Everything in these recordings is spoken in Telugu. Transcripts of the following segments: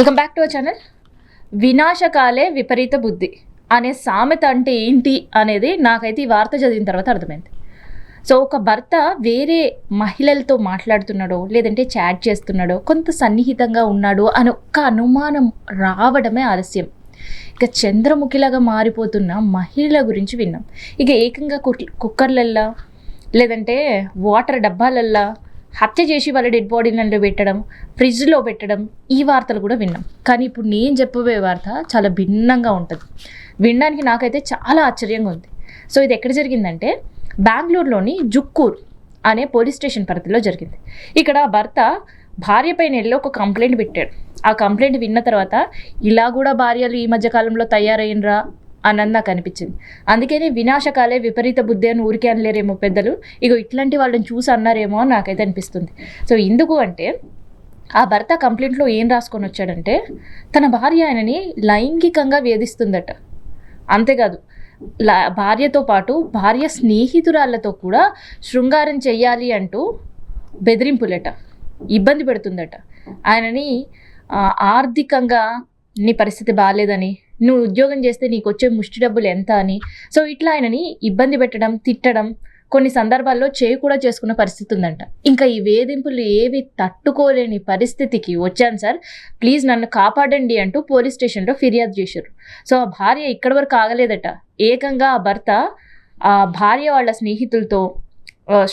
Welcome back to our channel. వినాశకాలే విపరీత బుద్ధి అనే సామెత అంటే ఏంటి అనేది నాకైతే ఈ వార్త చదివిన తర్వాత అర్థమైంది. సో ఒక భర్త వేరే మహిళలతో మాట్లాడుతున్నాడో లేదంటే చాట్ చేస్తున్నాడో కొంత సన్నిహితంగా ఉన్నాడు అని ఒక్క అనుమానం రావడమే ఆలస్యం. ఇక చంద్రముఖిలాగా మారిపోతున్న మహిళల గురించి విన్నాం. ఇక ఏకంగా కుక్కర్లల్లా లేదంటే వాటర్ డబ్బాలల్లా హత్య చేసి వాళ్ళ డెడ్ బాడీలలో పెట్టడం, ఫ్రిడ్జ్లో పెట్టడం, ఈ వార్తలు కూడా విన్నాం. కానీ ఇప్పుడు నేను చెప్పబోయే వార్త చాలా భిన్నంగా ఉంటుంది. వినడానికి నాకైతే చాలా ఆశ్చర్యంగా ఉంది. సో ఇది ఎక్కడ జరిగిందంటే బెంగళూరులోని జుక్కూర్ అనే పోలీస్ స్టేషన్ పరిధిలో జరిగింది. ఇక్కడ భర్త భార్య పైన వెళ్ళి ఒక కంప్లైంట్ పెట్టాడు. ఆ కంప్లైంట్ విన్న తర్వాత ఇలా కూడా భార్యలు ఈ మధ్యకాలంలో తయారైనరా అన్నది నాకు అనిపించింది. అందుకని వినాశకాలే విపరీత బుద్ధి అని ఊరికే అనలేరేమో పెద్దలు, ఇగో ఇట్లాంటి వాళ్ళని చూసి అన్నారేమో అని నాకైతే అనిపిస్తుంది. సో ఎందుకు అంటే ఆ భర్త కంప్లైంట్లో ఏం రాసుకొని వచ్చాడంటే తన భార్య ఆయనని లైంగికంగా వేధిస్తుందట. అంతేకాదు భార్యతో పాటు భార్య స్నేహితురాళ్లతో కూడా శృంగారం చెయ్యాలి అంటూ బెదిరింపులట, ఇబ్బంది పెడుతుందట. ఆయనని ఆర్థికంగా నీ పరిస్థితి బాగాలేదని, నువ్వు ఉద్యోగం చేస్తే నీకు వచ్చే ముష్టి డబ్బులు ఎంత అని, సో ఇట్లా ఆయనని ఇబ్బంది పెట్టడం, తిట్టడం, కొన్ని సందర్భాల్లో కూడా చేసుకున్న పరిస్థితి ఉందంట. ఇంకా ఈ వేధింపులు ఏవి తట్టుకోలేని పరిస్థితికి వచ్చాను సార్, ప్లీజ్ నన్ను కాపాడండి అంటూ పోలీస్ స్టేషన్లో ఫిర్యాదు చేశారు. సో ఆ భార్య ఇక్కడి వరకు ఆగలేదట. ఏకంగా ఆ భర్త ఆ భార్య వాళ్ళ స్నేహితులతో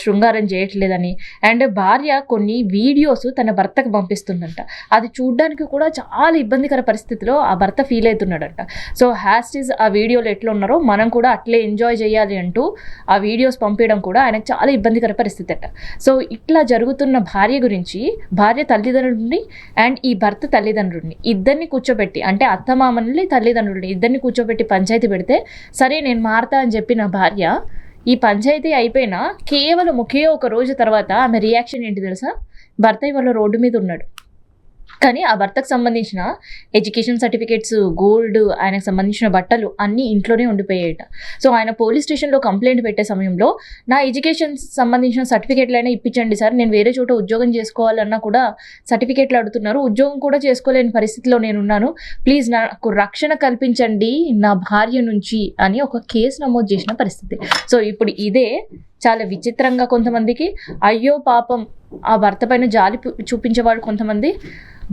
శృంగారం చేయట్లేదని అండ్ భార్య కొన్ని వీడియోస్ తన భర్తకు పంపిస్తుందంట. అది చూడడానికి కూడా చాలా ఇబ్బందికర పరిస్థితిలో ఆ భర్త ఫీల్ అవుతున్నాడంట. సో హ్యాస్టీస్ ఆ వీడియోలు ఎట్లా ఉన్నారో మనం కూడా అట్లే ఎంజాయ్ చేయాలి అంటూ ఆ వీడియోస్ పంపించడం కూడా ఆయనకు చాలా ఇబ్బందికర పరిస్థితి అట. సో ఇట్లా జరుగుతున్న భార్య గురించి భార్య తల్లిదండ్రులని అండ్ ఈ భర్త తల్లిదండ్రులని ఇద్దరిని కూర్చోబెట్టి, అంటే అత్తమామల్ని తల్లిదండ్రులని ఇద్దరిని కూర్చోబెట్టి పంచాయతీ పెడితే సరే నేను మారతా అని చెప్పిన భార్య ఈ పంచాయతీ అయిపోయినా కేవలం ఒకే ఒక రోజు తర్వాత ఆమె రియాక్షన్ ఏంటి తెలుసా? భర్త ఇవాళ రోడ్డు మీద ఉన్నాడు, కానీ ఆ భర్తకు సంబంధించిన ఎడ్యుకేషన్ సర్టిఫికేట్స్, గోల్డ్, ఆయనకు సంబంధించిన బట్టలు అన్నీ ఇంట్లోనే ఉండిపోయాయట. సో ఆయన పోలీస్ స్టేషన్లో కంప్లైంట్ పెట్టే సమయంలో నా ఎడ్యుకేషన్ సంబంధించిన సర్టిఫికేట్లైనా ఇప్పించండి సార్, నేను వేరే చోట ఉద్యోగం చేసుకోవాలన్నా కూడా సర్టిఫికేట్లు అడుగుతున్నారు, ఉద్యోగం కూడా చేసుకోలేని పరిస్థితిలో నేనున్నాను, ప్లీజ్ నాకు రక్షణ కల్పించండి నా భార్య నుంచి అని ఒక కేసు నమోదు చేసిన పరిస్థితి. సో ఇప్పుడు ఇదే చాలా విచిత్రంగా కొంతమందికి, అయ్యో పాపం ఆ భర్త పైన జాలి చూపించేవాళ్ళు కొంతమంది,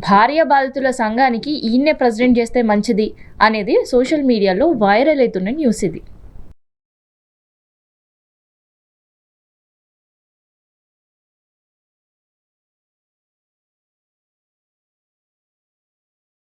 భార్య బాధితుల సంఘానికి ఈయన్నే ప్రెసిడెంట్ చేస్తే మంచిది అనేది సోషల్ మీడియాలో వైరల్ అవుతున్న న్యూస్ ఇది.